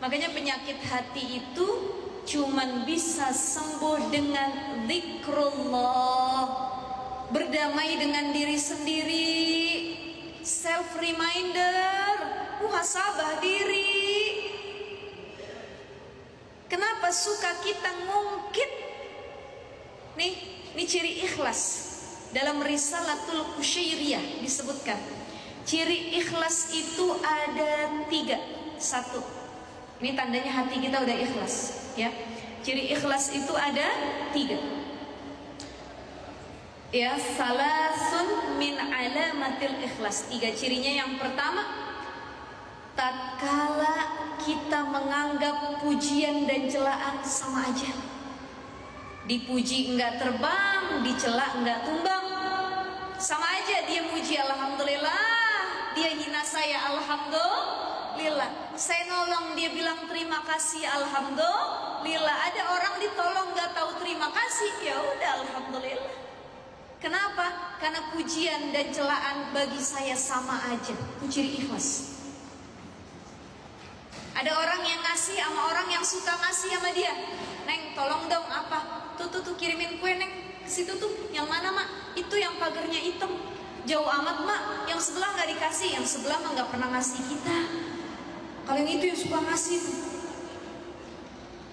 Makanya penyakit hati itu cuman bisa sembuh dengan zikrullah, berdamai dengan diri sendiri, self reminder, muhasabah diri. Kenapa suka kita ngungkit? Nih, ini ciri ikhlas. Dalam Risalatul Qusyairiyah disebutkan, ciri ikhlas itu ada 3. 1, ini tandanya hati kita udah ikhlas, ya. Ciri ikhlas itu ada 3. Ya, salasun min alamatil ikhlas. 3 cirinya. Yang pertama, tatkala kita menganggap pujian dan celaan sama aja. Dipuji enggak terbang, dicela enggak tumbang, sama aja. Dia muji alhamdulillah, dia hina saya alhamdulillah. Saya nolong, dia bilang terima kasih alhamdulillah. Ada orang ditolong enggak tahu terima kasih, ya udah alhamdulillah. Kenapa? Karena pujian dan celaan bagi saya sama aja. Itu ciri ikhlas. Ada orang yang ngasih sama orang yang suka ngasih sama dia. Neng, tolong dong apa? Tuh kirimin kue neng ke situ tuh. Yang mana mak? Itu yang pagarnya hitam. Jauh amat mak. Yang sebelah nggak dikasih. Yang sebelah mah nggak pernah ngasih kita. Kalau yang itu yang suka ngasih tuh.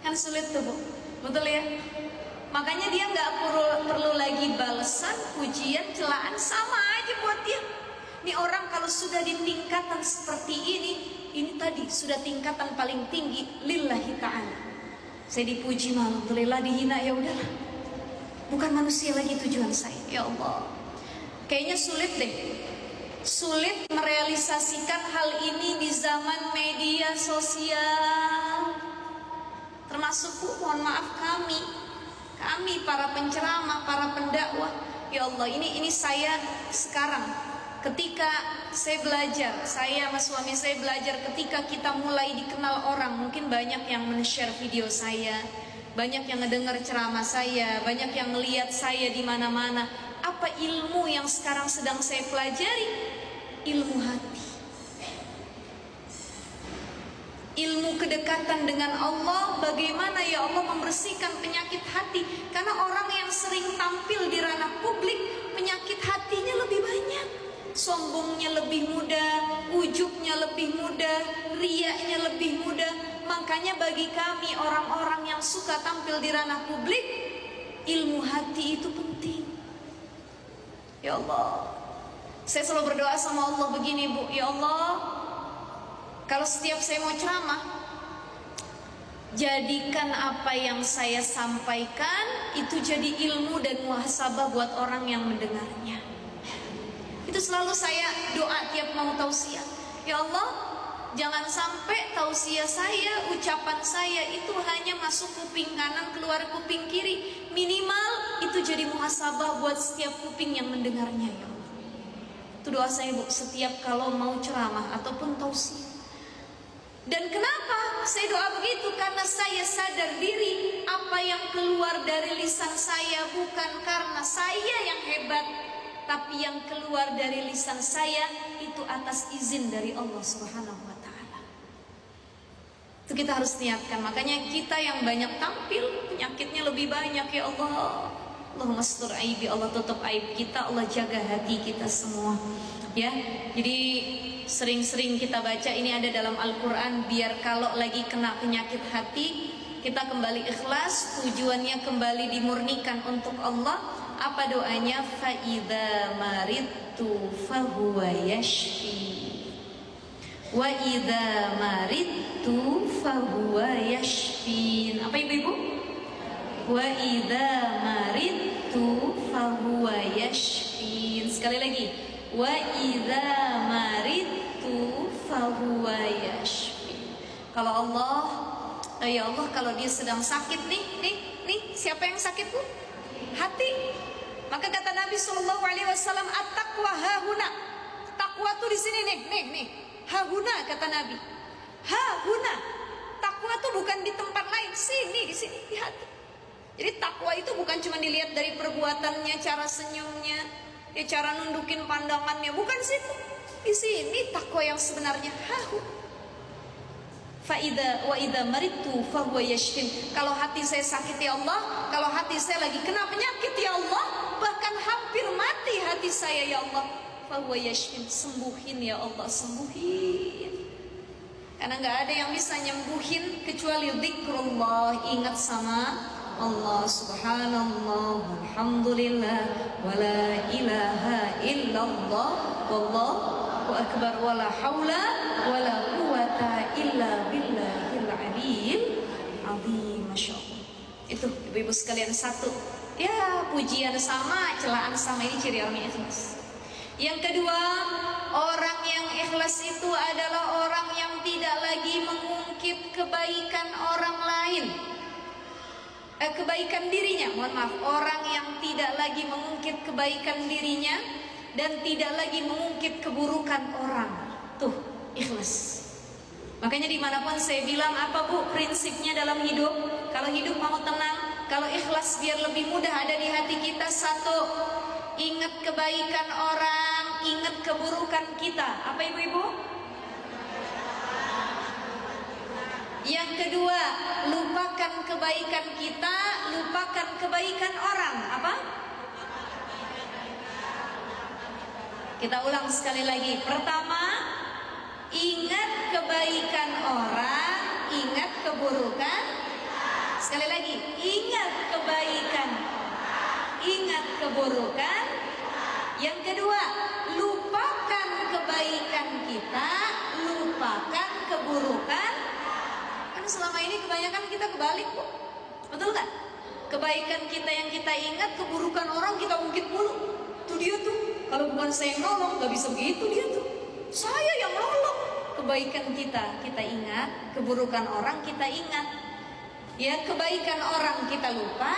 Kan sulit tuh bu. Betul ya? Makanya dia nggak perlu lagi balasan, pujian, celaan, sama aja buat dia. Ini orang kalau sudah di tingkatan seperti ini tadi sudah tingkatan paling tinggi lillahi ta'ala. Saya dipuji alhamdulillah, dihina ya udahlah. Bukan manusia lagi tujuan saya. Ya Allah. Kayaknya sulit deh. Sulit merealisasikan hal ini di zaman media sosial. Termasuk mohon maaf kami para penceramah, para pendakwah. Ya Allah, ini saya sekarang ketika saya belajar, saya sama suami saya belajar, ketika kita mulai dikenal orang, mungkin banyak yang men-share video saya, banyak yang ngedengar ceramah saya, banyak yang ngelihat saya di mana-mana. Apa ilmu yang sekarang sedang saya pelajari? Ilmu hati. Ilmu kedekatan dengan Allah, bagaimana ya Allah membersihkan penyakit hati. Karena orang yang sering tampil di ranah publik, penyakit hatinya lebih banyak. Sombongnya lebih mudah, ujubnya lebih mudah, riaknya lebih mudah. Makanya bagi kami orang-orang yang suka tampil di ranah publik, ilmu hati itu penting. Ya Allah, saya selalu berdoa sama Allah begini bu, ya Allah, kalau setiap saya mau ceramah, jadikan apa yang saya sampaikan itu jadi ilmu dan muhasabah buat orang yang mendengarnya. Itu selalu saya doa tiap mau tausiah. Ya Allah, jangan sampai tausiah saya, ucapan saya itu hanya masuk kuping kanan, keluar kuping kiri. Minimal itu jadi muhasabah buat setiap kuping yang mendengarnya. Ya Allah, itu doa saya bu, setiap kalau mau ceramah ataupun tausiah. Dan kenapa saya doa begitu? Karena saya sadar diri, apa yang keluar dari lisan saya bukan karena saya yang hebat, tapi yang keluar dari lisan saya itu atas izin dari Allah Subhanahu wa Ta'ala. Itu kita harus niatkan. Makanya kita yang banyak tampil, penyakitnya lebih banyak. Ya Allah, Allahumma astur aibi, Allah tutup aib kita, Allah jaga hati kita semua. Ya, jadi sering-sering kita baca ini ada dalam Al-Quran, biar kalau lagi kena penyakit hati, kita kembali ikhlas, tujuannya kembali dimurnikan untuk Allah. Apa doanya? Fa'idha maridtu fahuwa yashfi, wa idha maridtu fahuwa yashfin. Apa ibu-ibu? Wa idha maridtu fahuwa yashfin. Sekali lagi, wa idza maridtu fahuwa yashfi. Kalau Allah, ya Allah, kalau dia sedang sakit nih, siapa yang sakit bu? Hati. Maka kata Nabi SAW, at-taqwa hahuna. Takwa tuh di sini nih. Hahuna kata Nabi. Hahuna. Takwa tuh bukan di tempat lain, di sini di hati. Jadi takwa itu bukan cuma dilihat dari perbuatannya, cara senyumnya, ya cara nundukin pandangannya, bukan situ. Di sini takwa yang sebenarnya. wa idza maridtu fahuwa yashfin. Kalau hati saya sakit ya Allah, kalau hati saya lagi kena penyakit ya Allah, bahkan hampir mati hati saya ya Allah, fahuwa yashfin, sembuhin ya Allah, sembuhin. Karena nggak ada yang bisa nyembuhin kecuali zikrullah, ingat sama Allah. Subhanallah, alhamdulillah, wala ilaha illallah, wallahu akbar, wala haula wala quwata illa billahil aliyyil azim. Masya Allah. Itu ibu-ibu sekalian, satu ya, pujian sama, celaan sama, ini ciri orang yang ikhlas. Yang kedua, orang yang ikhlas itu adalah orang yang tidak lagi mengungkit kebaikan orang lain, kebaikan dirinya, mohon maaf, orang yang tidak lagi mengungkit kebaikan dirinya dan tidak lagi mengungkit keburukan orang. Tuh, ikhlas. Makanya dimanapun saya bilang, apa Bu prinsipnya dalam hidup? Kalau hidup mau tenang, kalau ikhlas biar lebih mudah ada di hati kita, satu, ingat kebaikan orang, ingat keburukan kita. Apa ibu-ibu? Yang kedua, lupakan kebaikan kita, lupakan kebaikan orang. Apa? Kita ulang sekali lagi. Pertama, ingat kebaikan orang, ingat keburukan. Sekali lagi, ingat kebaikan, ingat keburukan. Yang kedua, lupakan kebaikan kita, lupakan keburukan. Kan selama ini kebanyakan kita kebalik, kok. Betul kan? Kebaikan kita yang kita ingat, keburukan orang kita ungkit mulu. Tuh dia tuh, kalau bukan saya yang nolong, gak bisa begitu dia tuh. Saya yang nolong. Kebaikan kita ingat, keburukan orang kita ingat. Ya, kebaikan orang kita lupa,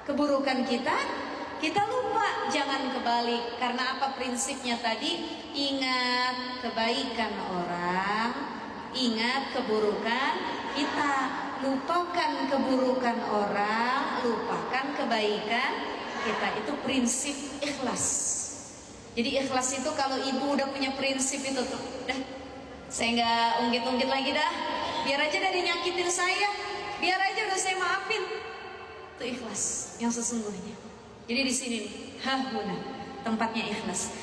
keburukan kita lupa. Jangan kebalik. Karena apa prinsipnya tadi? Ingat kebaikan orang, ingat keburukan kita. Lupakan keburukan orang, lupakan kebaikan kita. Itu prinsip ikhlas. Jadi ikhlas itu kalau ibu udah punya prinsip itu tuh, dah, saya nggak ungkit-ungkit lagi dah. Biar aja dari nyakitin saya, biar aja udah saya maafin. Itu ikhlas yang sesungguhnya. Jadi di sini nih, hahuna, tempatnya ikhlas.